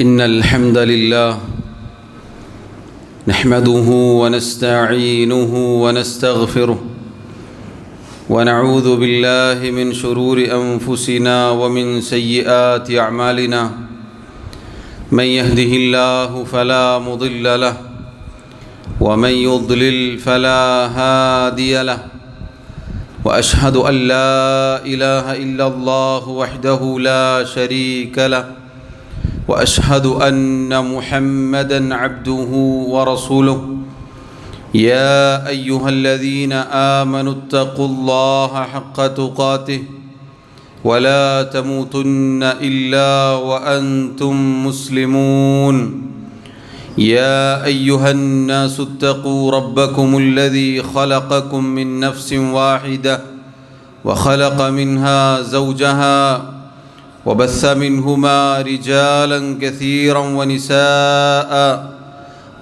إن الحمد لله نحمده ونستعينه ونستغفره ونعوذ بالله من شرور أنفسنا ومن سيئات أعمالنا من يهده الله فلا مضل له ومن يضلل فلا هادي له وأشهد أن لا إله إلا الله وحده لا شريك له وأشهد أن محمدًا عبده ورسوله يا أيها الذين آمنوا اتقوا الله حق تقاته ولا تموتن إلا وأنتم مسلمون يا أيها الناس اتقوا ربكم الذي خلقكم من نفس واحدة وخلق منها زوجها وبث منهما رجالا كثيرا ونساء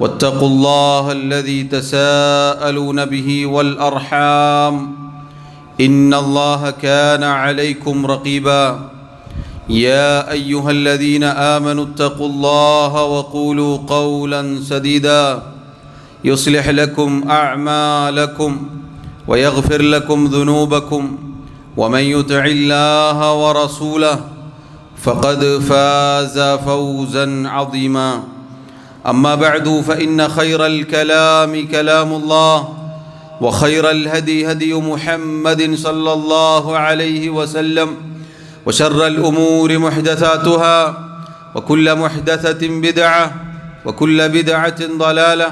واتقوا الله الذي تساءلون به والأرحام إن الله كان عليكم رقيبا يا أيها الذين آمنوا اتقوا الله وقولوا قولا سديدا يصلح لكم أعمالكم ويغفر لكم ذنوبكم ومن يطع الله ورسوله فقد فاز فوزا عظيما أما بعد فإن خير الكلام كلام الله وخير الهدي هدي محمد صلى الله عليه وسلم وشر الأمور محدثاتها وكل محدثة بدعة وكل بدعة ضلالة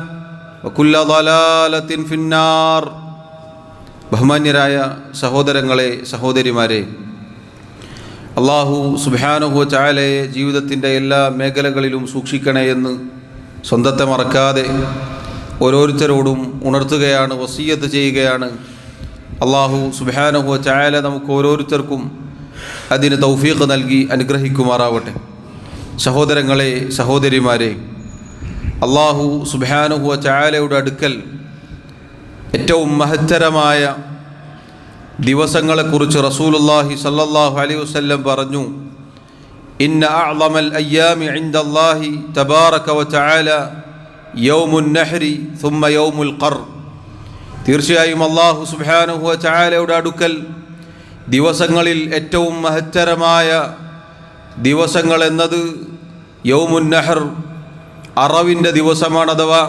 وكل ضلالة في النار. ബഹുമാന്യരായ സഹോദരങ്ങളെ സഹോദരിമാരെ, അല്ലാഹു സുബ്ഹാനഹു വ തആലയെ ജീവിതത്തിൻ്റെ എല്ലാ മേഖലകളിലും സൂക്ഷിക്കണേ എന്ന് സ്വന്തത്തെ മറക്കാതെ ഓരോരുത്തരോടും ഉണർത്തുകയാണ്, വസിയ്യത്ത് ചെയ്യുകയാണ്. അല്ലാഹു സുബ്ഹാനഹു വ തആല നമുക്ക് ഓരോരുത്തർക്കും അതിന് തൗഫീഖ് നൽകി അനുഗ്രഹിക്കുമാറാവട്ടെ. സഹോദരങ്ങളെ സഹോദരിമാരെ, അല്ലാഹു സുബ്ഹാനഹു വ തആലയുടെ അടുക്കൽ ഏറ്റവും മഹത്തരമായ ദിവസങ്ങളെക്കുറിച്ച് റസൂലുള്ളാഹി സ്വല്ലല്ലാഹു അലൈഹി വസല്ലം പറഞ്ഞു, ഇന്ന അഅ്ളമൽ അയ്യാമി ഇൻദല്ലാഹി തബാറക വ തആല യൗമുൻ നഹ്രി സുമ്മ യൗമുൽ ഖർ. തീർച്ചയായും അല്ലാഹു സുബ്ഹാനഹു വ തആലയുടെ അടുക്കൽ ദിവസങ്ങളിൽ ഏറ്റവും മഹത്തരമായ ദിവസങ്ങൾ എന്നത് യൗമുൻ നഹർ, അറവിൻ്റെ ദിവസമാണ്. അഥവാ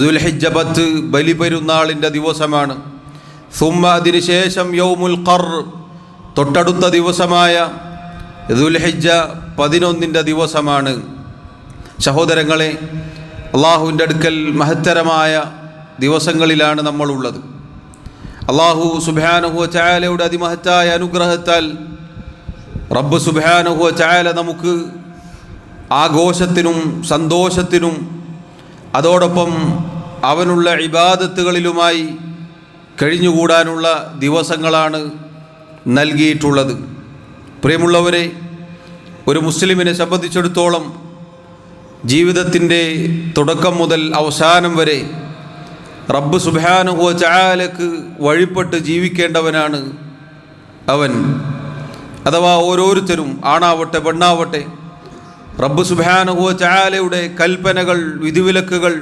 ദുൽഹിജ്ജ 10 ബലിപെരുന്നാളിൻ്റെ ദിവസമാണ്. സുമ്മ അതിനുശേഷം യൗമുൽ ഖർ, തൊട്ടടുത്ത ദിവസമായ ദുൽഹിജ്ജ 11 ദിവസമാണ്. സഹോദരങ്ങളെ, അള്ളാഹുവിൻ്റെ അടുക്കൽ മഹത്തരമായ ദിവസങ്ങളിലാണ് നമ്മളുള്ളത്. അള്ളാഹു സുബ്ഹാനഹു വ തആലയുടെ അതിമഹത്തായ അനുഗ്രഹത്താൽ റബ്ബ് സുബ്ഹാനഹു വ തആല നമുക്ക് ആഘോഷത്തിനും സന്തോഷത്തിനും അതോടൊപ്പം അവനുള്ള ഇബാദത്തുകളിലുമായി കഴിഞ്ഞുകൂടാനുള്ള ദിവസങ്ങളാണ് നൽകിയിട്ടുള്ളത്. പ്രിയമുള്ളവരെ, ഒരു മുസ്ലിമിനെ സംബന്ധിച്ചിടത്തോളം ജീവിതത്തിൻ്റെ തുടക്കം മുതൽ അവസാനം വരെ റബ്ബ് സുബ്ഹാനഹു വ തആലക്ക് വഴിപ്പെട്ട് ജീവിക്കേണ്ടവനാണ് അവൻ. അഥവാ ഓരോരുത്തരും, ആണാവട്ടെ പെണ്ണാവട്ടെ, റബ്ബ് സുബ്ഹാനഹു വ തആലയുടെ കൽപ്പനകൾ, വിധിവിലക്കുകൾ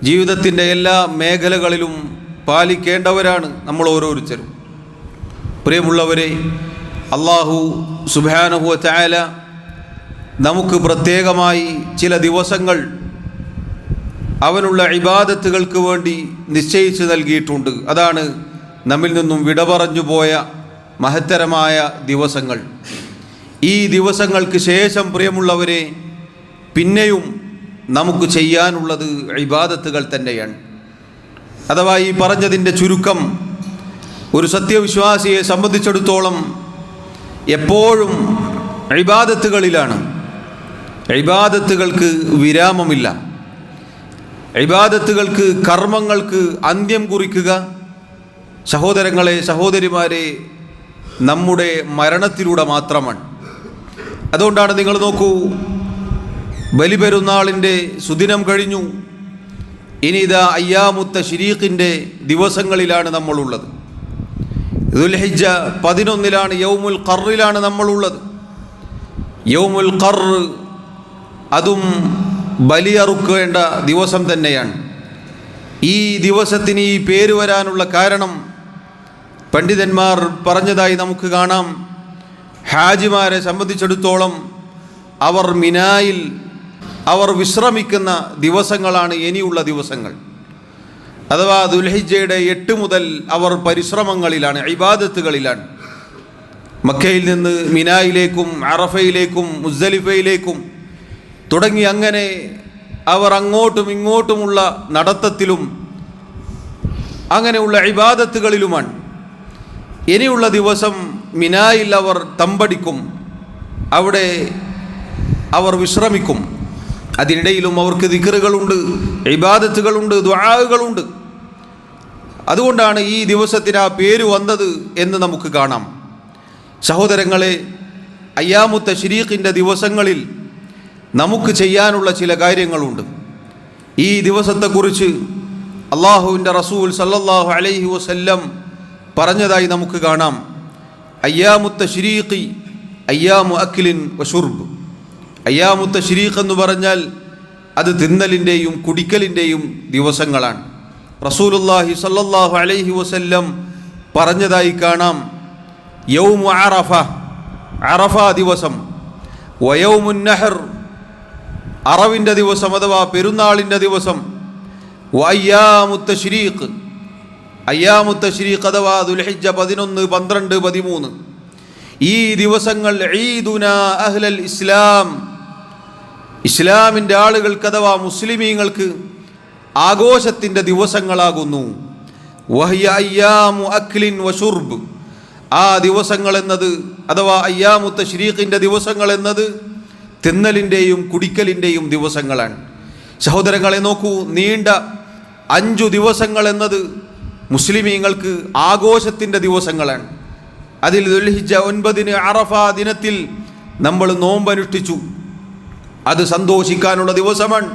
ജീവിതത്തിൻ്റെ എല്ലാ മേഖലകളിലും പാലിക്കേണ്ടവരാണ് നമ്മൾ ഓരോരുത്തരും. പ്രിയമുള്ളവരെ, അല്ലാഹു സുബ്ഹാനഹു വ തആല നമുക്ക് പ്രത്യേകമായി ചില ദിവസങ്ങൾ അവനുള്ള ഇബാദത്തുകൾക്ക് വേണ്ടി നിശ്ചയിച്ച് നൽകിയിട്ടുണ്ട്. അതാണ് നമ്മിൽ നിന്നും വിട പറഞ്ഞു പോയ മഹത്തരമായ ദിവസങ്ങൾ. ഈ ദിവസങ്ങൾക്ക് ശേഷം പ്രിയമുള്ളവരെ, പിന്നെയും നമുക്ക് ചെയ്യാനുള്ളത് ഇബാദത്തുകൾ തന്നെയാണ്. അഥവാ ഈ പറഞ്ഞതിൻ്റെ ചുരുക്കം, ഒരു സത്യവിശ്വാസിയെ സംബന്ധിച്ചിടത്തോളം എപ്പോഴും ഇബാദത്തുകളിലാണ്. ഇബാദത്തുകൾക്ക് വിരാമമില്ല. ഇബാദത്തുകൾക്ക്, കർമ്മങ്ങൾക്ക് അന്ത്യം കുറിക്കുക സഹോദരങ്ങളെ സഹോദരിമാരെ നമ്മുടെ മരണത്തിലൂടെ മാത്രമാണ്. അതുകൊണ്ടാണ് നിങ്ങൾ നോക്കൂ, ബലിപെരുന്നാളിൻ്റെ സുദിനം കഴിഞ്ഞു. ഇനി ഇതാ അയ്യാമുത്ത തശ്രീഖിൻ്റെ ദിവസങ്ങളിലാണ് നമ്മളുള്ളത്. ദുൽഹിജ്ജ 11 യൗമുൽ ഖർറിലാണ് നമ്മളുള്ളത്. യൗമുൽ ഖർ അതും ബലിയറുക്കേണ്ട ദിവസം തന്നെയാണ്. ഈ ദിവസത്തിന് ഈ പേര് വരാനുള്ള കാരണം പണ്ഡിതന്മാർ പറഞ്ഞതായി നമുക്ക് കാണാം. ഹാജിമാരെ സംബന്ധിച്ചിടത്തോളം അവർ മിനായിൽ അവർ വിശ്രമിക്കുന്ന ദിവസങ്ങളാണ് ഇനിയുള്ള ദിവസങ്ങൾ. അഥവാ ദുൽഹിജ്ജയുടെ 8 മുതൽ അവർ പരിശ്രമങ്ങളിലാണ്, ഇബാദത്തുകളിലാണ്. മക്കയിൽ നിന്ന് മിനായിലേക്കും അറഫയിലേക്കും മുസ്ദലിഫയിലേക്കും തുടങ്ങി അങ്ങനെ അവർ അങ്ങോട്ടും ഇങ്ങോട്ടുമുള്ള നടത്തത്തിലും അങ്ങനെയുള്ള ഇബാദത്തുകളിലുമാണ്. ഇനിയുള്ള ദിവസം മിനായിൽ അവർ തമ്പടിക്കും, അവിടെ അവർ വിശ്രമിക്കും. അതിനിടയിലും അവർക്ക് ദിക്റുകളുണ്ട്, ഇബാദത്തുകളുണ്ട്, ദുആകളുണ്ട്. അതുകൊണ്ടാണ് ഈ ദിവസത്തിന് ആ പേര് വന്നത് എന്ന് നമുക്ക് കാണാം. സഹോദരങ്ങളെ, അയ്യാമു തശ്രീഖിൻ്റെ ദിവസങ്ങളിൽ നമുക്ക് ചെയ്യാനുള്ള ചില കാര്യങ്ങളുണ്ട്. ഈ ദിവസത്തെക്കുറിച്ച് അള്ളാഹുവിൻ്റെ റസൂൽ സല്ലല്ലാഹു അലൈഹി വസല്ലം പറഞ്ഞതായി നമുക്ക് കാണാം. അയ്യാമു തശ്രീഖി അയ്യാമു അക്ലിൻ വശുർബ്. അയ്യാമു തശ്രീഖ് എന്ന് പറഞ്ഞാൽ അത് തിന്നലിൻ്റെയും കുടിക്കലിൻ്റെയും ദിവസങ്ങളാണ്. റസൂലുള്ളാഹി സല്ലല്ലാഹു അലൈഹി വസല്ലം പറഞ്ഞതായി കാണാം, യൗമു അറഫ, അറഫ ദിവസം, വയൗമുൻ നഹർ, അറവിൻ്റെ ദിവസം അഥവാ പെരുന്നാളിൻ്റെ ദിവസം, വഅയ്യാമു തശ്രീഖ്, അയ്യാമു തശ്രീഖ് അഥവാ ദുൽഹിജ്ജ 11, 12, 13. ഈ ദിവസങ്ങൾ ഈദുനാ അഹ്ലൽ ഇസ്ലാം, ഇസ്ലാമിൻ്റെ ആളുകൾക്ക് അഥവാ മുസ്ലിമീങ്ങൾക്ക് ആഘോഷത്തിൻ്റെ ദിവസങ്ങളാകുന്നു. വഹിയ അയ്യാമു അക്ലിൻ വശുർബ്, ആ ദിവസങ്ങൾ എന്നത് അഥവാ അയ്യാമു തശ്രീഖിൻ്റെ ദിവസങ്ങൾ എന്നത് തിന്നലിൻ്റെയും കുടിക്കലിൻ്റെയും ദിവസങ്ങളാണ്. സഹോദരങ്ങളെ നോക്കൂ, നീണ്ട 5 ദിവസങ്ങൾ എന്നത് മുസ്ലിമീങ്ങൾക്ക് ആഘോഷത്തിൻ്റെ ദിവസങ്ങളാണ്. അതിൽ ദുൽഹിജ്ജ 9 അറഫ ദിനത്തിൽ നമ്മൾ നോമ്പനുഷ്ഠിച്ചു. അത് സന്തോഷിക്കാനുള്ള ദിവസമാണ്.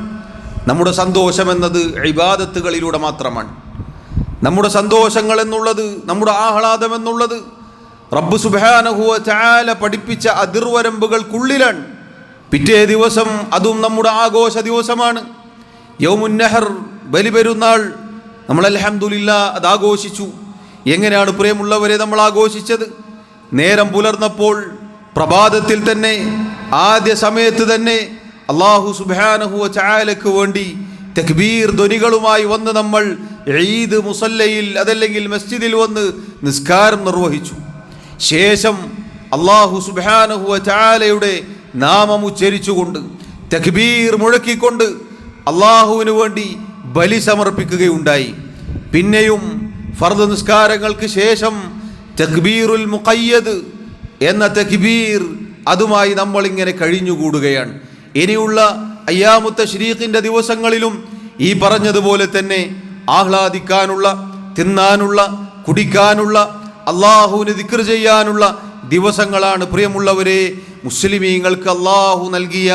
നമ്മുടെ സന്തോഷം എന്നത് ഇബാദത്തുകളിലൂടെ മാത്രമാണ്. നമ്മുടെ സന്തോഷങ്ങൾ എന്നുള്ളത്, നമ്മുടെ ആഹ്ലാദം എന്നുള്ളത് റബ്ബ് സുബ്ഹാനഹു വ തആല പഠിപ്പിച്ച അതിർവരമ്പുകൾക്കുള്ളിലാണ്. പിറ്റേ ദിവസം അതും നമ്മുടെ ആഘോഷ ദിവസമാണ്. യൗമുൻ നഹർ, ബലിപെരുന്നാൾ. നമ്മൾ അൽഹംദുലില്ലാ അത് ആഘോഷിച്ചു. എങ്ങനെയാണ് പ്രിയമുള്ളവരെ നമ്മൾ ആഘോഷിച്ചത്? നേരം പുലർന്നപ്പോൾ പ്രഭാതത്തിൽ തന്നെ, ആദ്യ സമയത്ത് തന്നെ അല്ലാഹു സുബ്ഹാനഹു വ തആലയ്ക്ക് വേണ്ടി തക്ബീർ ധ്വനികളുമായി വന്ന് നമ്മൾ ഈദ് മുസല്ലയിൽ അതല്ലെങ്കിൽ മസ്ജിദിൽ വന്ന് നിസ്കാരം നിർവഹിച്ചു. ശേഷം അല്ലാഹു സുബ്ഹാനഹു വ തആലയുടെ നാമം ഉച്ചരിച്ചുകൊണ്ട് തക്ബീർ മുഴക്കിക്കൊണ്ട് അല്ലാഹുവിന് വേണ്ടി ബലി സമർപ്പിക്കുകയുണ്ടായി. പിന്നെയും ഫർദ് നിസ്കാരങ്ങൾക്ക് ശേഷം തക്ബീറുൽ മുഖയ്യദ് എന്ന തക്ബീർ, അതുമായി നമ്മളിങ്ങനെ കഴിഞ്ഞുകൂടുകയാണ്. ഇനിയുള്ള അയ്യാമു തശ്രീഖിൻ്റെ ദിവസങ്ങളിലും ഈ പറഞ്ഞതുപോലെ തന്നെ ആഹ്ലാദിക്കാനുള്ള, തിന്നാനുള്ള, കുടിക്കാനുള്ള, അള്ളാഹുവിന് ദിക്ർ ചെയ്യാനുള്ള ദിവസങ്ങളാണ് പ്രിയമുള്ളവരെ. മുസ്ലിമീങ്ങൾക്ക് അള്ളാഹു നൽകിയ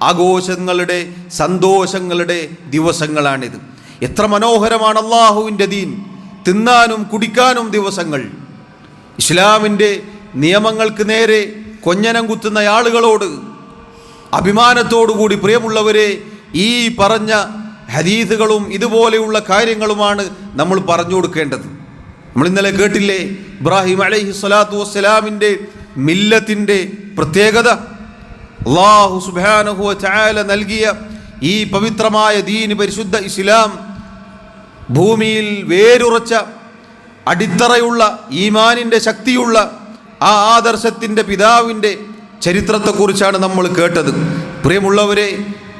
ആഘോഷങ്ങളുടെ, സന്തോഷങ്ങളുടെ ദിവസങ്ങളാണിത്. എത്ര മനോഹരമാണ് അള്ളാഹുവിൻ്റെ ദീൻ! തിന്നാനും കുടിക്കാനും ദിവസങ്ങൾ. ഇസ്ലാമിൻ്റെ നിയമങ്ങൾക്ക് നേരെ കൊഞ്ഞനം കുത്തുന്ന ആളുകളോട് അഭിമാനത്തോടുകൂടി പ്രിയമുള്ളവരെ ഈ പറഞ്ഞ ഹദീസുകളും ഇതുപോലെയുള്ള കാര്യങ്ങളുമാണ് നമ്മൾ പറഞ്ഞു കൊടുക്കേണ്ടത്. നമ്മൾ ഇന്നലെ കേട്ടില്ലേ, ഇബ്രാഹിം അലൈഹി സ്വലാത്തു വസ്സലാമിൻ്റെ മില്ലത്തിൻ്റെ പ്രത്യേകത. അല്ലാഹു സുബ്ഹാനഹു വ തആല നൽകിയ ഈ പവിത്രമായ ദീൻ, പരിശുദ്ധ ഇസ്ലാം, ഭൂമിയിൽ വേരുറച്ച അടിത്തറയുള്ള ഈമാനിൻ്റെ ശക്തിയുള്ള ആ ആദർശത്തിൻ്റെ പിതാവിൻ്റെ ചരിത്രത്തെക്കുറിച്ചാണ് നമ്മൾ കേട്ടത്. പ്രിയമുള്ളവരെ,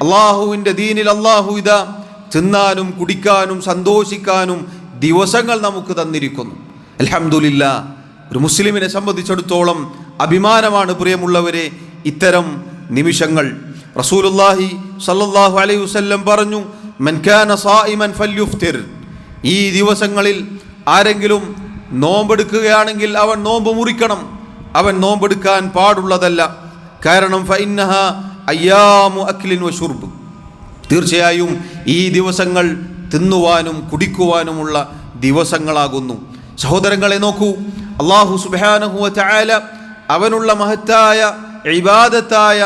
അള്ളാഹുവിൻ്റെ ദീനിൽ അള്ളാഹു ഇതാ തിന്നാനും കുടിക്കാനും സന്തോഷിക്കാനും ദിവസങ്ങൾ നമുക്ക് തന്നിരിക്കുന്നു. അൽഹംദുലില്ലാ, ഒരു മുസ്ലിമിനെ സംബന്ധിച്ചിടത്തോളം അഭിമാനമാണ് പ്രിയമുള്ളവരെ ഇത്തരം നിമിഷങ്ങൾ. റസൂലുള്ളാഹി സ്വല്ലല്ലാഹു അലൈഹി വസല്ലം പറഞ്ഞു, മൻ കാന സായിമൻ ഫൽയുഫ്തിർ. ഈ ദിവസങ്ങളിൽ ആരെങ്കിലും നോമ്പെടുക്കുകയാണെങ്കിൽ അവൻ നോമ്പ് മുറിക്കണം, അവൻ നോമ്പെടുക്കാൻ പാടുള്ളതല്ല. കാരണം ഫഇന്നഹ അയ്യാമു അക്ലിൻ വശുർബ്, തീർച്ചയായും ഈ ദിവസങ്ങൾ തിന്നുവാനും കുടിക്കുവാനുമുള്ള ദിവസങ്ങളാകുന്നു. സഹോദരങ്ങളെ നോക്കൂ, അല്ലാഹു സുബ്ഹാനഹു വ തആല അവനുള്ള മഹത്തായ ഇബാദത്തായ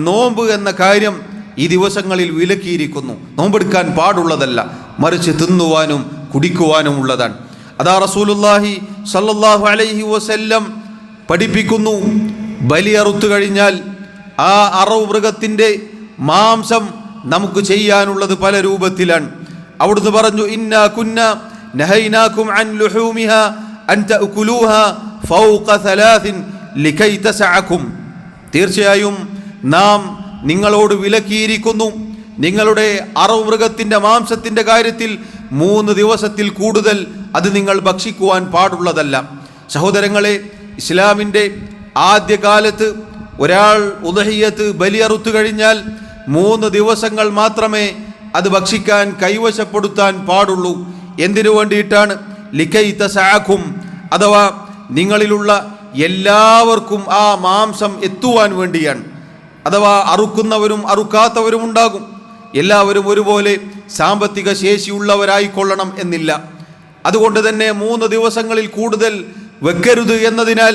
നോമ്പ് എന്ന കാര്യം ഈ ദിവസങ്ങളിൽ വിലക്കിയിരിക്കുന്നു. നോമ്പെടുക്കാൻ പാടുള്ളതല്ല, മറിച്ച് തിന്നുവാനും കുടിക്കുവാനും ഉള്ളതാണ്. അതാ റസൂലുള്ളാഹി സ്വല്ലല്ലാഹു അലൈഹി വസല്ലം പഠിപ്പിക്കുന്നു, ബലിയറുത്തു കഴിഞ്ഞാൽ ആ അറവ് മൃഗത്തിൻ്റെ മാംസം നമുക്ക് ചെയ്യാനുള്ളത് പല രൂപത്തിലാണ്. അവിടുന്ന് പറഞ്ഞു, ഇന്നാ കുന്ന നഹൈനാകും അൻ ലുഹൂമിഹാ അൻ തഅകുലൂഹാ ഫൗഖ സലാസിൻ ലികൈ തസഅകും. തീർച്ചയായും നാം നിങ്ങളോട് വിലക്കിയിരിക്കുന്നു, നിങ്ങളുടെ അറവ് മൃഗത്തിൻ്റെ മാംസത്തിൻ്റെ കാര്യത്തിൽ 3 ദിവസത്തിൽ കൂടുതൽ അത് നിങ്ങൾ ഭക്ഷിക്കുവാൻ പാടുള്ളതല്ല. സഹോദരങ്ങളെ, ഇസ്ലാമിൻ്റെ ആദ്യകാലത്ത് ഒരാൾ ഉദ്ഹിയ്യത്ത് ബലിയറുത്തു കഴിഞ്ഞാൽ 3 ദിവസങ്ങൾ മാത്രമേ അത് ഭക്ഷിക്കാൻ കൈവശപ്പെടുത്താൻ പാടുള്ളൂ. എന്തിനു വേണ്ടിയിട്ടാണ്? ലികൈ തസഅകും, അഥവാ നിങ്ങളിലുള്ള എല്ലാവർക്കും ആ മാംസം എത്തുവാൻ വേണ്ടിയാണ്. അഥവാ അറുക്കുന്നവരും അറുക്കാത്തവരും ഉണ്ടാകും. എല്ലാവരും ഒരുപോലെ സാമ്പത്തിക ശേഷിയുള്ളവരായിക്കൊള്ളണം എന്നില്ല. അതുകൊണ്ട് തന്നെ 3 ദിവസങ്ങളിൽ കൂടുതൽ വെക്കരുത് എന്നതിനാൽ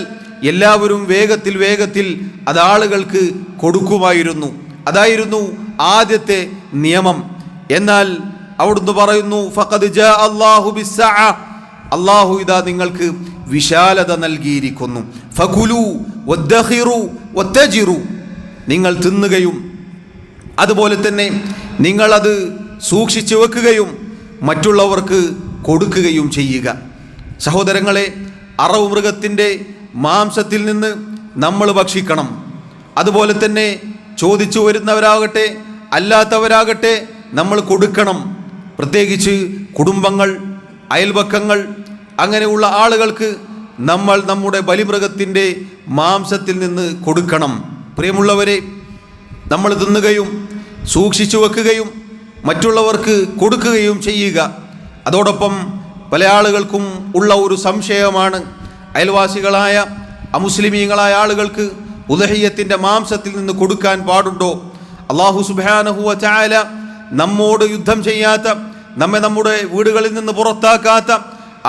എല്ലാവരും വേഗത്തിൽ അത് ആളുകൾക്ക് കൊടുക്കുമായിരുന്നു. അതായിരുന്നു ആദ്യത്തെ നിയമം. എന്നാൽ അവിടുന്ന് പറയുന്നു, ഫഖദ് ജാ അല്ലാഹു ബിസ്സഅ, അല്ലാഹു ഇതാ നിങ്ങൾക്ക് വിശാലത നൽകിയിരിക്കുന്നു. ഫകുലു വദ്ദഖിറു വത്തജിറു, നിങ്ങൾ തിന്നുകയും അതുപോലെ തന്നെ നിങ്ങളത് സൂക്ഷിച്ചു വെക്കുകയും മറ്റുള്ളവർക്ക് കൊടുക്കുകയും ചെയ്യുക. സഹോദരങ്ങളെ, അറവ് മൃഗത്തിൻ്റെ മാംസത്തിൽ നിന്ന് നമ്മൾ ഭക്ഷിക്കണം. അതുപോലെ തന്നെ ചോദിച്ചു വരുന്നവരാകട്ടെ അല്ലാത്തവരാകട്ടെ നമ്മൾ കൊടുക്കണം. പ്രത്യേകിച്ച് കുടുംബങ്ങൾ, അയൽപക്കങ്ങൾ, അങ്ങനെയുള്ള ആളുകൾക്ക് നമ്മൾ നമ്മുടെ ബലിമൃഗത്തിൻ്റെ മാംസത്തിൽ നിന്ന് കൊടുക്കണം. പ്രിയമുള്ളവരെ, നമ്മൾ തിന്നുകയും സൂക്ഷിച്ചു വെക്കുകയും മറ്റുള്ളവർക്ക് കൊടുക്കുകയും ചെയ്യുക. അതോടൊപ്പം പല ആളുകൾക്കും ഉള്ള ഒരു സംശയമാണ്, അയൽവാസികളായ അമുസ്ലിമീങ്ങളായ ആളുകൾക്ക് ഉദ്ഹിയ്യത്തിൻ്റെ മാംസത്തിൽ നിന്ന് കൊടുക്കാൻ പാടുണ്ടോ? അല്ലാഹു സുബ്ഹാനഹു വ തആല നമ്മോട് യുദ്ധം ചെയ്യാത്ത, നമ്മെ നമ്മുടെ വീടുകളിൽ നിന്ന് പുറത്താക്കാത്ത,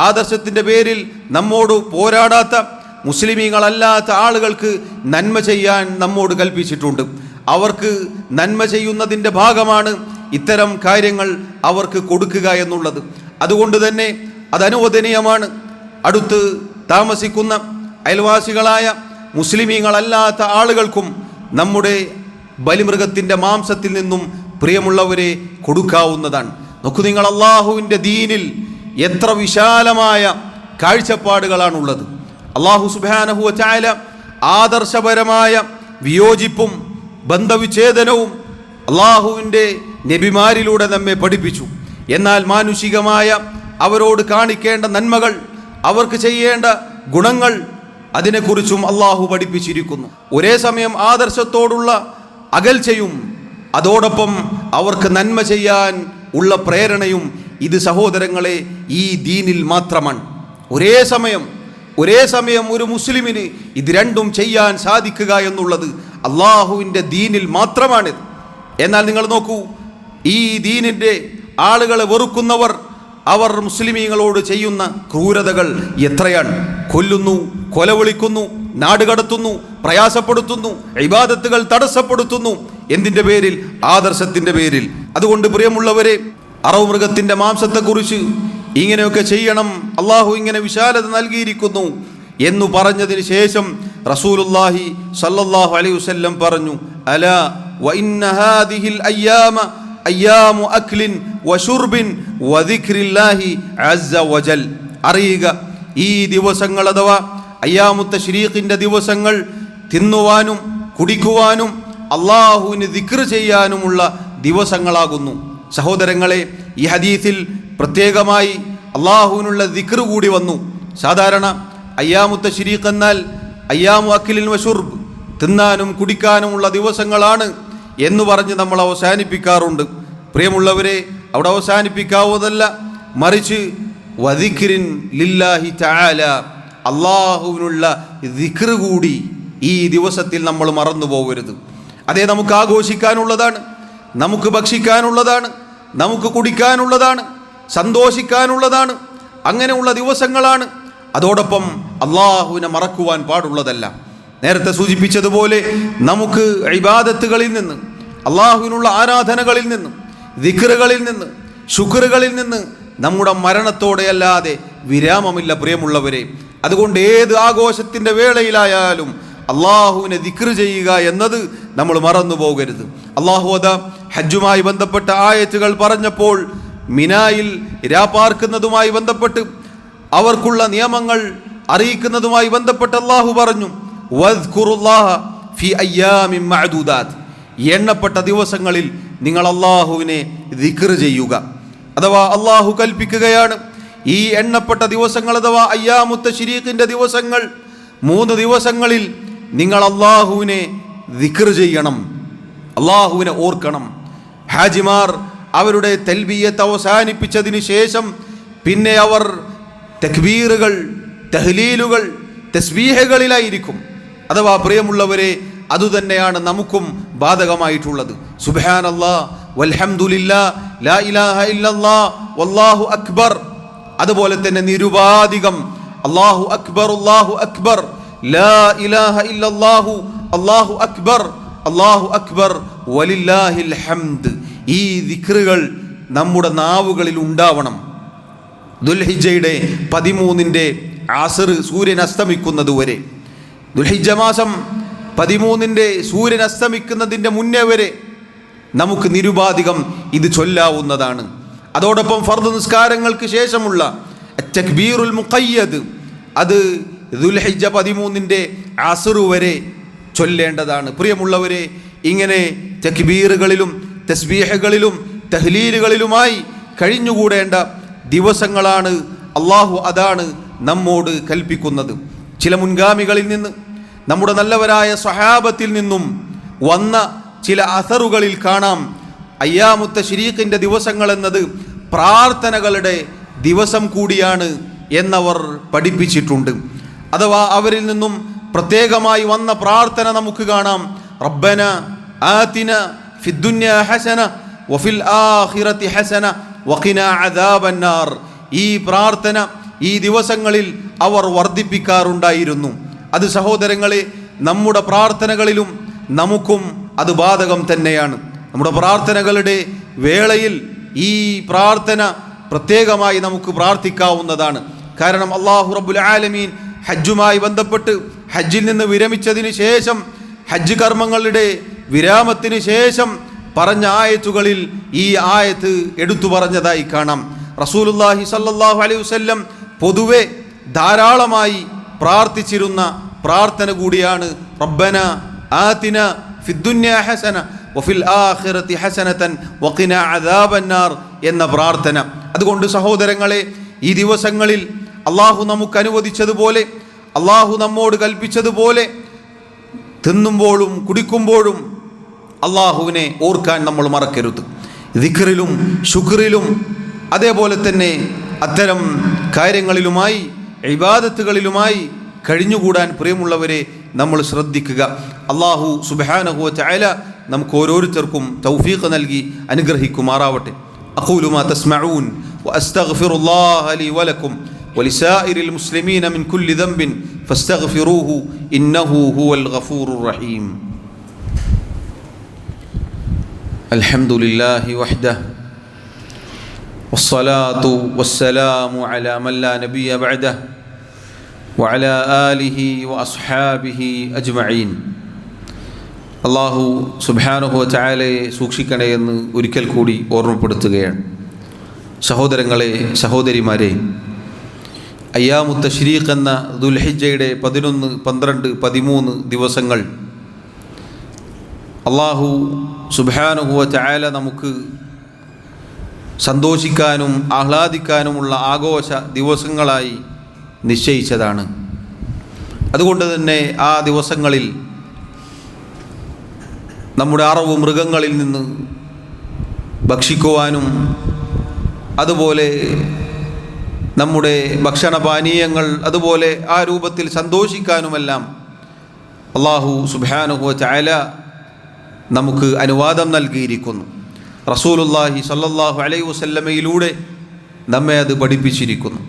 ആദർശത്തിൻ്റെ പേരിൽ നമ്മോട് പോരാടാത്ത മുസ്ലിമീങ്ങളല്ലാത്ത ആളുകൾക്ക് നന്മ ചെയ്യാൻ നമ്മോട് കൽപ്പിച്ചിട്ടുണ്ട്. അവർക്ക് നന്മ ചെയ്യുന്നതിൻ്റെ ഭാഗമാണ് ഇത്തരം കാര്യങ്ങൾ അവർക്ക് കൊടുക്കുക എന്നുള്ളത്. അതുകൊണ്ട് തന്നെ അത് അനുവദനീയമാണ്. അടുത്ത് താമസിക്കുന്ന അയൽവാസികളായ മുസ്ലിമീങ്ങളല്ലാത്ത ആളുകൾക്കും നമ്മുടെ ബലിമൃഗത്തിൻ്റെ മാംസത്തിൽ നിന്നും പ്രിയമുള്ളവരെ കൊടുക്കാവുന്നതാണ്. നോക്കൂ നിങ്ങൾ, അള്ളാഹുവിൻ്റെ ദീനിൽ എത്ര വിശാലമായ കാഴ്ചപ്പാടുകളാണുള്ളത്. അള്ളാഹു സുബ്ഹാനഹു വ തആല ആദർശപരമായ വിയോജിപ്പും ബന്ധവിച്ഛേദനവും അള്ളാഹുവിൻ്റെ നബിമാരിലൂടെ നമ്മെ പഠിപ്പിച്ചു. എന്നാൽ മാനുഷികമായ അവരോട് കാണിക്കേണ്ട നന്മകൾ, അവർക്ക് ചെയ്യേണ്ട ഗുണങ്ങൾ, അതിനെക്കുറിച്ചും അള്ളാഹു പഠിപ്പിച്ചിരിക്കുന്നു. ഒരേ സമയം ആദർശത്തോടുള്ള അകൽച്ചയും അതോടൊപ്പം അവർക്ക് നന്മ ചെയ്യാൻ ഉള്ള പ്രേരണയും, ഇത് സഹോദരങ്ങളെ ഈ ദീനിൽ മാത്രമാണ്. ഒരേ സമയം ഒരു മുസ്ലിമിന് ഇത് രണ്ടും ചെയ്യാൻ സാധിക്കുക എന്നുള്ളത് അള്ളാഹുവിൻ്റെ ദീനിൽ മാത്രമാണിത്. എന്നാൽ നിങ്ങൾ നോക്കൂ, ഈ ദീനിൻ്റെ ആളുകളെ വെറുക്കുന്നവർ, അവർ മുസ്ലിമീങ്ങളോട് ചെയ്യുന്ന ക്രൂരതകൾ എത്രയാണ്. കൊല്ലുന്നു, കൊലവിളിക്കുന്നു, നാടുകടത്തുന്നു, പ്രയാസപ്പെടുത്തുന്നു, ഇബാദത്തുകൾ തടസ്സപ്പെടുത്തുന്നു. എന്തിൻ്റെ പേരിൽ? ആദർശത്തിൻ്റെ പേരിൽ. അതുകൊണ്ട് പ്രിയമുള്ളവരെ, അറവ് മൃഗത്തിൻ്റെ മാംസത്തെക്കുറിച്ച് ഇങ്ങനെയൊക്കെ ചെയ്യണം, അള്ളാഹു ഇങ്ങനെ വിശാലത നൽകിയിരിക്കുന്നു എന്നു പറഞ്ഞതിന് ശേഷം റസൂലുള്ളാഹി സ്വല്ലല്ലാഹു അലൈഹി വസല്ലം പറഞ്ഞു, അലാ വ ഇന്ന ഹാദിഹിൽ അയ്യാമ അയ്യാമു അക്ലിൻ വശുർബിൻ വദിക്രില്ലാഹി അസ്സ വജൽ. അറിയുക, ഈ ദിവസങ്ങൾ അഥവാ അയ്യാമു തശ്രീഖിൻ്റെ ദിവസങ്ങൾ തിന്നുവാനും കുടിക്കുവാനും അള്ളാഹുവിന് ദിക്ർ ചെയ്യാനുമുള്ള ദിവസങ്ങളാകുന്നു. സഹോദരങ്ങളെ, ഈ ഹദീസിൽ പ്രത്യേകമായി അള്ളാഹുവിനുള്ള ദിക്ർ കൂടി വന്നു. സാധാരണ അയ്യാമു തശ്രീഖ് എന്നാൽ അയ്യാമു അക്ലിൻ വശുർബ്, തിന്നാനും കുടിക്കാനുമുള്ള ദിവസങ്ങളാണ് എന്ന് പറഞ്ഞ് നമ്മൾ അവസാനിപ്പിക്കാറുണ്ട്. പ്രിയമുള്ളവരെ, അവിടെ അവസാനിപ്പിക്കാവുന്നതല്ല, മറിച്ച് വദിക്രിൻ ലില്ലാഹി തആല, അള്ളാഹുവിനുള്ള ദിക്ർ കൂടി ഈ ദിവസത്തിൽ നമ്മൾ മറന്നു പോകരുത്. അതേ, നമുക്ക് ആഘോഷിക്കാനുള്ളതാണ്, നമുക്ക് ഭക്ഷിക്കാനുള്ളതാണ്, നമുക്ക് കുടിക്കാനുള്ളതാണ്, സന്തോഷിക്കാനുള്ളതാണ്, അങ്ങനെയുള്ള ദിവസങ്ങളാണ്. അതോടൊപ്പം അള്ളാഹുവിനെ മറക്കുവാൻ പാടുള്ളതല്ല. നേരത്തെ സൂചിപ്പിച്ചതുപോലെ നമുക്ക് ഇബാദത്തുകളിൽ നിന്ന്, അള്ളാഹുവിനുള്ള ആരാധനകളിൽ നിന്ന്, ദിക്റുകളിൽ നിന്ന്, ശുക്റുകളിൽ നിന്ന് നമ്മുടെ മരണത്തോടെയല്ലാതെ വിരാമമില്ല പ്രിയമുള്ളവരെ. അതുകൊണ്ട് ഏത് ആഘോഷത്തിൻ്റെ വേളയിലായാലും അള്ളാഹുവിനെ ദിക്റ് ചെയ്യുക എന്നത് നമ്മൾ മറന്നു പോകരുത്. അള്ളാഹു അതാ ഹജ്ജുമായി ബന്ധപ്പെട്ട ആയത്തുകൾ പറഞ്ഞപ്പോൾ മിനായിൽ രാപാർക്കുന്നതുമായി ബന്ധപ്പെട്ട് അവർക്കുള്ള നിയമങ്ങൾ അറിയിക്കുന്നതുമായി ബന്ധപ്പെട്ട് അള്ളാഹു പറഞ്ഞു, വദ്കുറുല്ലാഹ ഫി അയ്യാമിൻ മഅദൂദാത്ത്, എണ്ണപ്പെട്ട ദിവസങ്ങളിൽ നിങ്ങൾ അള്ളാഹുവിനെ ദിക്റ് ചെയ്യുക. അഥവാ അള്ളാഹു കൽപ്പിക്കുകയാണ്, ഈ എണ്ണപ്പെട്ട ദിവസങ്ങൾ അഥവാ അയ്യാമുത്ത ശരീഖിൻ്റെ ദിവസങ്ങൾ, 3 ദിവസങ്ങളിൽ നിങ്ങൾ അള്ളാഹുവിനെ ദിക്റ് ചെയ്യണം, അള്ളാഹുവിനെ ഓർക്കണം. ഹാജിമാർ അവരുടെ തൽബിയത്ത് അവസാനിപ്പിച്ചതിന് ശേഷം പിന്നെ അവർ തക്ബീറുകൾ, തഹ്ലീലുകൾ, തസ്ബീഹുകളിലായിരിക്കും. അഥവാ പ്രിയമുള്ളവരെ, അതുതന്നെയാണ് നമുക്കും ബാധകമായിട്ടുള്ളത്. സുബ്ഹാനല്ലാഹ് വൽഹംദുലില്ലാഹ് ലാ ഇലാഹ ഇല്ലല്ലാഹ് വല്ലാഹു അക്ബർ. അതുപോലെ തന്നെ നിരുപാധികം അല്ലാഹു അക്ബർ, അല്ലാഹു അക്ബർ, ലാ ഇലാഹ ഇല്ലല്ലാഹു അല്ലാഹു അക്ബർ, അല്ലാഹു അക്ബർ വലില്ലാഹിൽ ഹംദ്. ഈ ദിക്റുകൾ നമ്മുടെ നാവുകളിൽ ഉണ്ടാവണം. ദുൽഹിജ്ജയുടെ 13-ന്റെ അസ്ർ, സൂര്യൻ അസ്തമിക്കുന്നത് വരെ, ദുൽഹിജ്ജ മാസം 13-ന്റെ സൂര്യൻ അസ്തമിക്കുന്നതിൻ്റെ മുന്നേ വരെ നമുക്ക് നിരുപാധികം ഇത് ചൊല്ലാവുന്നതാണ്. അതോടൊപ്പം ഫർദ് നിസ്കാരങ്ങൾക്ക് ശേഷമുള്ള തക്ബീറുൽ മുഖയ്യദ്, അത് ദുൽഹിജ്ജ 13-ന്റെ അസ്ർ വരെ ചൊല്ലേണ്ടതാണ്. പ്രിയമുള്ളവരെ, ഇങ്ങനെ തക്ബീറുകളിലും തസ്ബീഹുകളിലും തഹ്ലീലുകളിലുമായി കഴിഞ്ഞുകൂടേണ്ട ദിവസങ്ങളാണ് അള്ളാഹു അതാണ് നമ്മോട് കൽപ്പിക്കുന്നത്. ചില മുൻഗാമികളിൽ നിന്ന്, നമ്മുടെ നല്ലവരായ സ്വഹാബത്തിൽ നിന്നും വന്ന ചില അസറുകളിൽ കാണാം, അയ്യാമുത്ത ശരീഖിൻ്റെ ദിവസങ്ങൾ എന്നത് പ്രാർത്ഥനകളുടെ ദിവസം കൂടിയാണ് എന്നവർ പഠിപ്പിച്ചിട്ടുണ്ട്. അഥവാ അവരിൽ നിന്നും പ്രത്യേകമായി വന്ന പ്രാർത്ഥന നമുക്ക് കാണാം, റബ്ബന ആതിന ഫിദ്ദുന്യാ ഹസന വഫിൽ ആഖിറതി ഹസന വഖിനാ അദാബന്നാർ. ഈ പ്രാർത്ഥന ഈ ദിവസങ്ങളിൽ അവർ വർദ്ധിപ്പിക്കാറുണ്ടായിരുന്നു. അത് സഹോദരങ്ങളെ, നമ്മുടെ പ്രാർത്ഥനകളിലും നമുക്കും അത് ബാധകം തന്നെയാണ്. നമ്മുടെ പ്രാർത്ഥനകളുടെ വേളയിൽ ഈ പ്രാർത്ഥന പ്രത്യേകമായി നമുക്ക് പ്രാർത്ഥിക്കാവുന്നതാണ്. കാരണം അല്ലാഹു റബ്ബുൽ ആലമീൻ ഹജ്ജുമായി ബന്ധപ്പെട്ട് ഹജ്ജിൽ നിന്ന് വിരമിച്ചതിന് ശേഷം, ഹജ്ജ് കർമ്മങ്ങളുടെ വിരാമത്തിന് ശേഷം പറഞ്ഞ ആയത്തുകളിൽ ഈ ആയത്ത് എടുത്തു പറഞ്ഞതായി കാണാം. റസൂലുള്ളാഹി സ്വല്ലല്ലാഹു അലൈഹി വസല്ലം പൊതുവെ ധാരാളമായി പ്രാർത്ഥിച്ചിരുന്ന പ്രാർത്ഥന കൂടിയാണ് റബ്ബന ആതിന ഫിദ്ദുന്യാ ഹസന വഫിൽ ആഖിറതി ഹസനതൻ വഖിനാ അദാബന്നാർ എന്ന പ്രാർത്ഥന. അതുകൊണ്ട് സഹോദരങ്ങളെ, ഈ ദിവസങ്ങളിൽ അള്ളാഹു നമുക്ക് അനുവദിച്ചതുപോലെ, അള്ളാഹു നമ്മോട് കൽപ്പിച്ചതുപോലെ തിന്നുമ്പോഴും കുടിക്കുമ്പോഴും അള്ളാഹുവിനെ ഓർക്കാൻ നമ്മൾ മറക്കരുത്. ദിക്റിലും ശുക്റിലും അതേപോലെ തന്നെ അത്തരം കാര്യങ്ങളിലുമായി, ഇബാദത്തുകളിലുമായി കഴിഞ്ഞുകൂടാൻ പ്രിയമുള്ളവരെ നമ്മൾ ശ്രദ്ധിക്കുക. അള്ളാഹു സുബ്ഹാനഹു വ തആല നമുക്ക് ഓരോരുത്തർക്കും തൗഫീഖ് നൽകി അനുഗ്രഹിക്കുമാറാവട്ടെ. അഖൂലു മാ തസ്മഊൻ വഅസ്തഗ്ഫിറുല്ലാഹ ലീ വലക്കും വലിസായിരിൽ മുസ്ലിമീന മിൻ കുല്ലി ദംബിൻ ഫസ്തഗ്ഫിറൂഹു ഇന്നഹു ഹുവൽ ഗഫൂറുർ റഹീം. അൽഹംദുലില്ലാഹി വഹ്ദഹു വസ്സലാത്തു വസ്സലാമു അലാ മൻ ലാ നബിയ്യ ബഅദഹു വഅലാ ആലിഹി വഅസ്ഹാബിഹി അജ്മഈൻ. അല്ലാഹു സുബ്ഹാനഹു വ തആലയെ സൂക്ഷിക്കണേ എന്ന് ഒരിക്കൽ കൂടി ഓർമ്മപ്പെടുത്തുകയാണ്. സഹോദരങ്ങളെ, സഹോദരിമാരെ, അയ്യാമുത്ത ശരീഖ് എന്ന ദുൽഹിജ്ജയുടെ 11, 12, 13 ദിവസങ്ങൾ അല്ലാഹു സുബ്ഹാനഹു വ തആല നമുക്ക് സന്തോഷിക്കാനും ആഹ്ലാദിക്കാനുമുള്ള ആഘോഷ ദിവസങ്ങളായി നിശ്ചയിച്ചതാണ്. അതുകൊണ്ട് തന്നെ ആ ദിവസങ്ങളിൽ നമ്മുടെ അറവ് മൃഗങ്ങളിൽ നിന്ന് ഭക്ഷിക്കുവാനും അതുപോലെ നമ്മുടെ ഭക്ഷണപാനീയങ്ങൾ അതുപോലെ ആ രൂപത്തിൽ സന്തോഷിക്കാനുമെല്ലാം അല്ലാഹു സുബ്ഹാനഹു വ തആല നമുക്ക് അനുവാദം നൽകിയിരിക്കുന്നു. റസൂലുള്ളാഹി സ്വല്ലല്ലാഹു അലൈഹി വസല്ലമയിലൂടെ നമ്മെ അത് പഠിപ്പിച്ചിരിക്കുന്നു.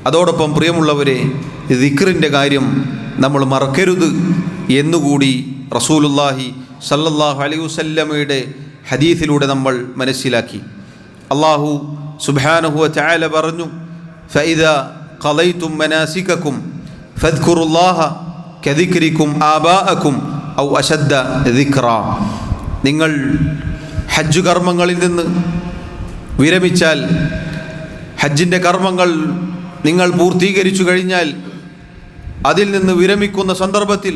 അതോടൊപ്പം പ്രിയമുള്ളവരെ, ദിക്റിൻ്റെ കാര്യം നമ്മൾ മറക്കരുത് എന്നുകൂടി റസൂലുള്ളാഹി സല്ലല്ലാഹു അലൈഹി വസല്ലമയുടെ ഹദീസിലൂടെ നമ്മൾ മനസ്സിലാക്കി. അല്ലാഹു സുബ്ഹാനഹു വ തആല പറഞ്ഞു, ഫഇദാ ഖളൈതും മനാസികകും ഫദ്കുറുല്ലാഹ കദിക്രികും ആബാഅകും ഔ അശദ്ദ ദിക്റാ. നിങ്ങൾ ഹജ്ജ് കർമ്മങ്ങളിൽ നിന്ന് വിരമിച്ചാൽ, ഹജ്ജിൻ്റെ കർമ്മങ്ങൾ നിങ്ങൾ പൂർത്തീകരിച്ചു കഴിഞ്ഞാൽ, അതിൽ നിന്ന് വിരമിക്കുന്ന സന്ദർഭത്തിൽ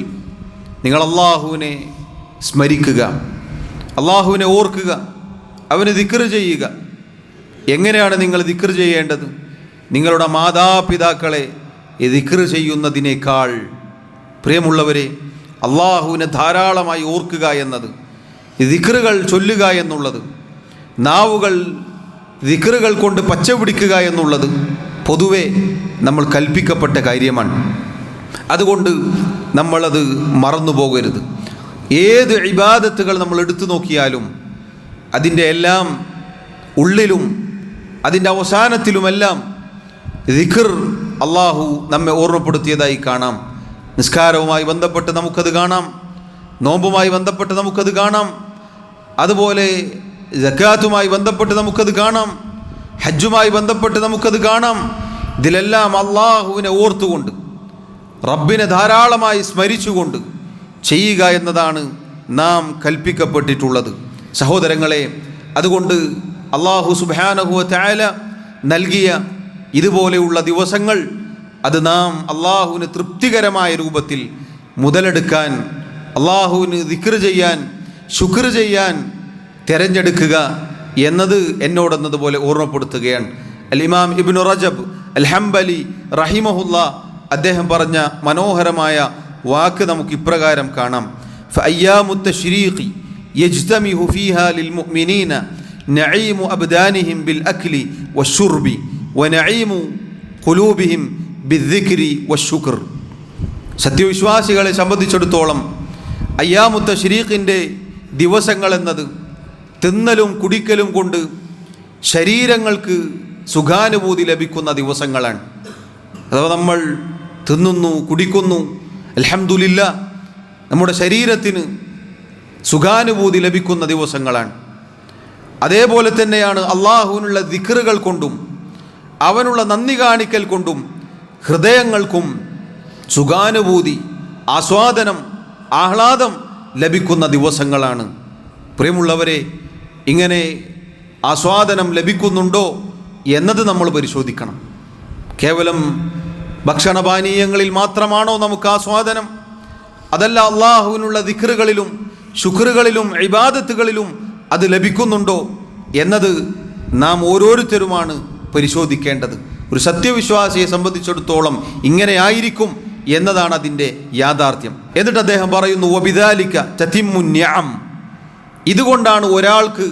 നിങ്ങൾ അള്ളാഹുവിനെ സ്മരിക്കുക, അള്ളാഹുവിനെ ഓർക്കുക, അവന് ദിക്ർ ചെയ്യുക. എങ്ങനെയാണ് നിങ്ങൾ ദിക്ർ ചെയ്യേണ്ടത്? നിങ്ങളുടെ മാതാപിതാക്കളെ ദിക്ർ ചെയ്യുന്നതിനേക്കാൾ പ്രിയമുള്ളവരെ, അള്ളാഹുവിനെ ധാരാളമായി ഓർക്കുക എന്നത്, ദിക്റുകൾ ചൊല്ലുക എന്നുള്ളത്, നാവുകൾ ദിക്റുകൾ കൊണ്ട് പച്ച പിടിക്കുക എന്നുള്ളത് പൊതുവെ നമ്മൾ കൽപ്പിക്കപ്പെട്ട കാര്യമാണ്. അതുകൊണ്ട് നമ്മളത് മറന്നു പോകരുത്. ഏത് ഇബാദത്തുകൾ നമ്മൾ എടുത്തു നോക്കിയാലും അതിൻ്റെ എല്ലാം ഉള്ളിലും അതിൻ്റെ അവസാനത്തിലുമെല്ലാം ദിക്ർ അള്ളാഹു നമ്മെ ഓർമ്മപ്പെടുത്തിയതായി കാണാം. നിസ്കാരവുമായി ബന്ധപ്പെട്ട് നമുക്കത് കാണാം, നോമ്പുമായി ബന്ധപ്പെട്ട് നമുക്കത് കാണാം, അതുപോലെ സക്കാത്തുമായി ബന്ധപ്പെട്ട് നമുക്കത് കാണാം, ഹജ്ജുമായി ബന്ധപ്പെട്ട് നമുക്കത് കാണാം. ഇതിലെല്ലാം അള്ളാഹുവിനെ ഓർത്തുകൊണ്ട്, റബ്ബിനെ ധാരാളമായി സ്മരിച്ചുകൊണ്ട് ചെയ്യുക എന്നതാണ് നാം കൽപ്പിക്കപ്പെട്ടിട്ടുള്ളത്. സഹോദരങ്ങളെ, അതുകൊണ്ട് അള്ളാഹു സുബ്ഹാനഹു വ തആല നൽകിയ ഇതുപോലെയുള്ള ദിവസങ്ങൾ അത് നാം അള്ളാഹുവിന് തൃപ്തികരമായ രൂപത്തിൽ മുതലെടുക്കാൻ, അള്ളാഹുവിന് ദിക്ർ ചെയ്യാൻ, ശുക്ർ ചെയ്യാൻ തിരഞ്ഞെടുക്കുക എന്നത് എന്നോടെന്നതുപോലെ ഓർമ്മപ്പെടുത്തുകയാണ്. അൽ ഇമാം ഇബ്നു റജബ് അൽ ഹംബലി റഹിമഹുല്ലാ അദ്ദേഹം പറഞ്ഞ മനോഹരമായ വാക്ക് നമുക്ക് ഇപ്രകാരം കാണാം: ഫഅയ്യാമുത് തശ്രീഖി യജ്തമിഉ ഫീഹാ ലിൽമുഅ്മിനീന നഈമു അബ്ദാനിഹിം ബിൽ അക്ലി വശുർബി വനഈമു ഖുലൂബിഹിം ബിദ്ദിക്രി വശുക്ർ. സത്യവിശ്വാസികളെ സംബന്ധിച്ചിടത്തോളം അയ്യാമുത് തശ്രീഖിൻ്റെ ദിവസങ്ങൾ എന്നത് തിന്നലും കുടിക്കലും കൊണ്ട് ശരീരങ്ങൾക്ക് സുഖാനുഭൂതി ലഭിക്കുന്ന ദിവസങ്ങളാണ്. അഥവാ നമ്മൾ തിന്നുന്നു, കുടിക്കുന്നു, അൽഹംദുലില്ലാ, നമ്മുടെ ശരീരത്തിന് സുഖാനുഭൂതി ലഭിക്കുന്ന ദിവസങ്ങളാണ്. അതേപോലെ തന്നെയാണ് അള്ളാഹുവിനുള്ള ദിക്റുകൾ കൊണ്ടും അവനുള്ള നന്ദി കാണിക്കൽ കൊണ്ടും ഹൃദയങ്ങൾക്കും സുഖാനുഭൂതി, ആസ്വാദനം, ആഹ്ലാദം ലഭിക്കുന്ന ദിവസങ്ങളാണ്. പ്രിയമുള്ളവരെ, ഇങ്ങനെ ആസ്വാദനം ലഭിക്കുന്നുണ്ടോ എന്നത് നമ്മൾ പരിശോധിക്കണം. കേവലം ഭക്ഷണപാനീയങ്ങളിൽ മാത്രമാണോ നമുക്ക് ആസ്വാദനം? അതല്ല, അള്ളാഹുവിനുള്ള ദിക്റുകളിലും ശുക്റുകളിലും ഇബാദത്തുകളിലും അത് ലഭിക്കുന്നുണ്ടോ എന്നത് നാം ഓരോരുത്തരുമാണ് പരിശോധിക്കേണ്ടത്. ഒരു സത്യവിശ്വാസിയെ സംബന്ധിച്ചിടത്തോളം ഇങ്ങനെ ആയിരിക്കും എന്നതാണ് അതിൻ്റെ യാഥാർത്ഥ്യം. എന്നിട്ട് അദ്ദേഹം പറയുന്നു, വബിദാലിക തതിമ്മുൻ നിഅം. ഇതുകൊണ്ടാണ് ഒരാൾക്ക്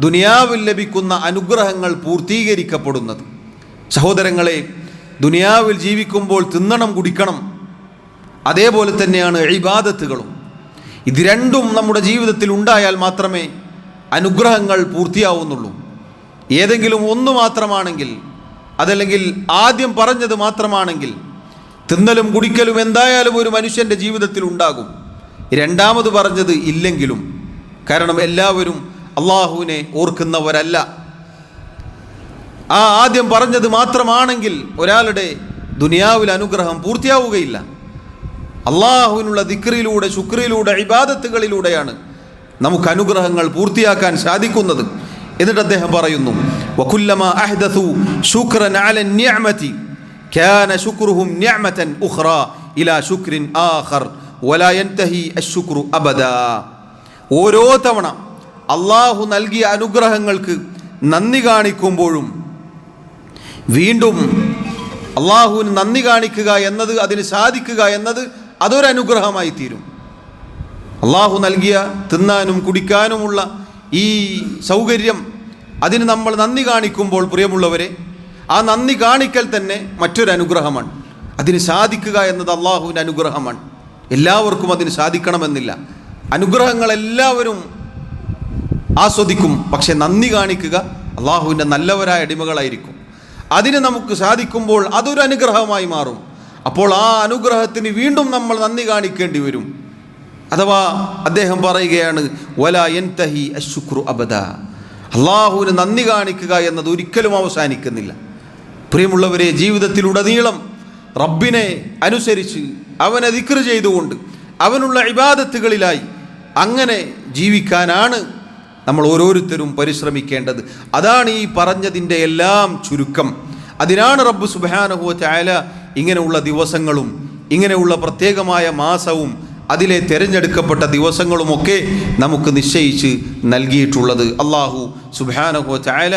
ദുനിയാവിൽ ലഭിക്കുന്ന അനുഗ്രഹങ്ങൾ പൂർത്തീകരിക്കപ്പെടുന്നത്. സഹോദരങ്ങളെ, ദുനിയാവിൽ ജീവിക്കുമ്പോൾ തിന്നണം, കുടിക്കണം. അതേപോലെ തന്നെയാണ് ഇബാദത്തുകളും. ഇത് രണ്ടും നമ്മുടെ ജീവിതത്തിൽ ഉണ്ടായാൽ മാത്രമേ അനുഗ്രഹങ്ങൾ പൂർത്തിയാവുന്നുള്ളൂ. ഏതെങ്കിലും ഒന്ന് മാത്രമാണെങ്കിൽ, അതല്ലെങ്കിൽ ആദ്യം പറഞ്ഞത് മാത്രമാണെങ്കിൽ, തിന്നലും കുടിക്കലും എന്തായാലും ഒരു മനുഷ്യൻ്റെ ജീവിതത്തിൽ ഉണ്ടാകും. രണ്ടാമത് പറഞ്ഞത് ഇല്ലെങ്കിലും, കാരണം എല്ലാവരും അള്ളാഹുവിനെ ഓർക്കുന്നവരല്ല. ആ ആദ്യം പറഞ്ഞത് മാത്രമാണെങ്കിൽ ഒരാളുടെ ദുനിയാവിൽ അനുഗ്രഹം പൂർത്തിയാവുകയില്ല. അള്ളാഹുവിനുള്ള ദിക്റിലൂടെ, ശുക്രിലൂടെ, ഇബാദത്തുകളിലൂടെയാണ് നമുക്ക് അനുഗ്രഹങ്ങൾ പൂർത്തിയാക്കാൻ സാധിക്കുന്നത്. എന്നിട്ട് അദ്ദേഹം പറയുന്നു, വകുല്ലമാ അഹ്ദസു ശുക്രൻ അല നിഅമതി കാന ശുക്രുഹും നിഅമതൻ ഉഖ്റാ ഇലാ ശുക്രിൻ ആഖർ വലാ യൻതഹി അശ്ശുക്രു അബദാ. ഓരോ തവണ അള്ളാഹു നൽകിയ അനുഗ്രഹങ്ങൾക്ക് നന്ദി കാണിക്കുമ്പോഴും വീണ്ടും അള്ളാഹുവിന് നന്ദി കാണിക്കുക എന്നത്, അതിന് സാധിക്കുക എന്നത് അതൊരനുഗ്രഹമായി തീരും. അള്ളാഹു നൽകിയ തിന്നാനും കുടിക്കാനുമുള്ള ഈ സൗകര്യം, അതിന് നമ്മൾ നന്ദി കാണിക്കുമ്പോൾ പ്രിയമുള്ളവരെ, ആ നന്ദി കാണിക്കൽ തന്നെ മറ്റൊരു അനുഗ്രഹമാണ്. അതിന് സാധിക്കുക എന്നത് അള്ളാഹുവിൻ്റെ അനുഗ്രഹമാണ്. എല്ലാവർക്കും അതിന് സാധിക്കണമെന്നില്ല. അനുഗ്രഹങ്ങൾ എല്ലാവരും ആസ്വദിക്കും, പക്ഷെ നന്ദി കാണിക്കുക അള്ളാഹുവിൻ്റെ നല്ലവരായ അടിമകളായിരിക്കും. അതിന് നമുക്ക് സാധിക്കുമ്പോൾ അതൊരു അനുഗ്രഹമായി മാറും. അപ്പോൾ ആ അനുഗ്രഹത്തിന് വീണ്ടും നമ്മൾ നന്ദി കാണിക്കേണ്ടി വരും. അഥവാ അദ്ദേഹം പറയുകയാണ് വലാ യൻതഹി അശ്ശുക്രു അബദ, അള്ളാഹുവിന് നന്ദി കാണിക്കുക എന്നത് ഒരിക്കലും അവസാനിക്കുന്നില്ല. പ്രിയമുള്ളവരെ, ജീവിതത്തിലുടനീളം റബ്ബിനെ അനുസരിച്ച് അവനെ ദിക്ർ ചെയ്തുകൊണ്ട് അവനുള്ള ഇബാദത്തുകളിലായി അങ്ങനെ ജീവിക്കാനാണ് നമ്മൾ ഓരോരുത്തരും പരിശ്രമിക്കേണ്ടത്. അതാണ് ഈ പറഞ്ഞതിൻ്റെ എല്ലാം ചുരുക്കം. അതിനാണ് റബ്ബ് സുബ്ഹാനഹു വ തആല ഇങ്ങനെയുള്ള ദിവസങ്ങളും ഇങ്ങനെയുള്ള പ്രത്യേകമായ മാസവും അതിലെ തിരഞ്ഞെടുക്കപ്പെട്ട ദിവസങ്ങളുമൊക്കെ നമുക്ക് നിശ്ചയിച്ച് നൽകിയിട്ടുള്ളത്. അല്ലാഹു സുബ്ഹാനഹു വ തആല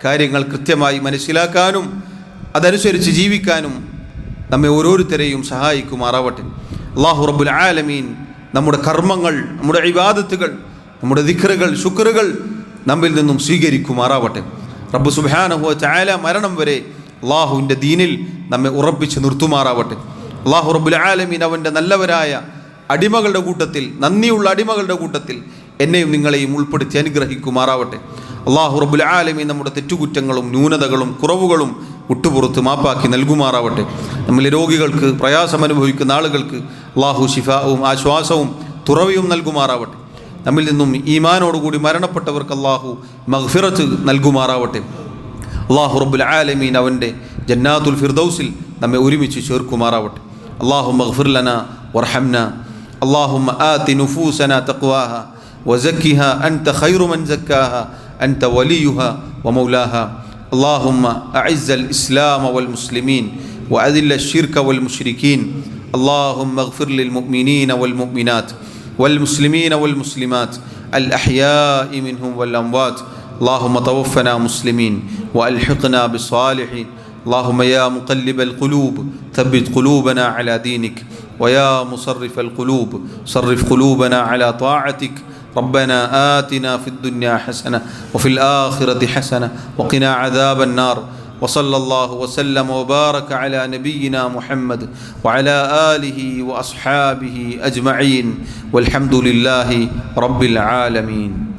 കാര്യങ്ങൾ കൃത്യമായി മനസ്സിലാക്കാനും അതനുസരിച്ച് ജീവിക്കാനും നമ്മെ ഓരോരുത്തരെയും സഹായിക്കുമാറാവട്ടെ. അല്ലാഹു റബ്ബുൽ ആലമീൻ നമ്മുടെ കർമ്മങ്ങൾ, നമ്മുടെ ഇബാദത്തുകൾ, നമ്മുടെ ദിക്റുകൾ, ശുക്റുകൾ നമ്മിൽ നിന്നും സ്വീകരിക്കുമാറാവട്ടെ. റബ്ബ് സുബ്ഹാനഹു വ തആല മരണം വരെ അള്ളാഹുവിൻ്റെ ദീനിൽ നമ്മെ ഉറപ്പിച്ച് നിർത്തുമാറാവട്ടെ. അള്ളാഹു റബ്ബുൽ ആലമീൻ അവൻ്റെ നല്ലവരായ അടിമകളുടെ കൂട്ടത്തിൽ, നന്ദിയുള്ള അടിമകളുടെ കൂട്ടത്തിൽ എന്നെയും നിങ്ങളെയും ഉൾപ്പെടുത്തി അനുഗ്രഹിക്കുമാറാവട്ടെ. അള്ളാഹു റബ്ബുൽ ആലമീൻ നമ്മുടെ തെറ്റുകുറ്റങ്ങളും ന്യൂനതകളും കുറവുകളും വിട്ടുപുറത്ത് മാപ്പാക്കി നൽകുമാറാവട്ടെ. നമ്മിലെ രോഗികൾക്ക്, പ്രയാസമനുഭവിക്കുന്ന ആളുകൾക്ക് അള്ളാഹു ശിഫാവും ആശ്വാസവും തുറവിയും നൽകുമാറാവട്ടെ. നമ്മിൽ നിന്നും ഈമാനോടുകൂടി മരണപ്പെട്ടവർക്ക് അള്ളാഹു മഗ്ഫിറത്ത് നൽകുമാറാവട്ടെ. അള്ളാഹു റബ്ബുൽ ആലമീൻ അവൻ്റെ ജന്നാത്തുൽ ഫിർദൗസിൽ നമ്മെ ഒരുമിച്ച് ചേർക്കുമാറാവട്ടെ. അല്ലാഹുമ്മ ഗ്ഫിർ ലനാ വർഹംനാ. അല്ലാഹുമ്മ ആതി നുഫൂസനാ തഖ്വാഹാ വസക്കിഹാ അൻത ഖൈറു മൻ സക്കാഹാ അൻത വലിയുഹാ വമൗലാഹാ. اللهم أعز الإسلام والمسلمين وأذل الشرك والمشركين. اللهم اغفر للمؤمنين والمؤمنات والمسلمين والمسلمات الأحياء منهم والأموات. اللهم توفنا مسلمين وألحقنا بالصالحين. اللهم يا مقلب القلوب ثبت قلوبنا على دينك، ويا مصرف القلوب صرف قلوبنا على طاعتك. ربنا آتنا في الدنيا حسنة وفي الآخرة حسنة وقنا عذاب النار. وصلى الله وسلم وبارك على نبينا محمد وعلى آله وأصحابه أجمعين والحمد لله رب العالمين.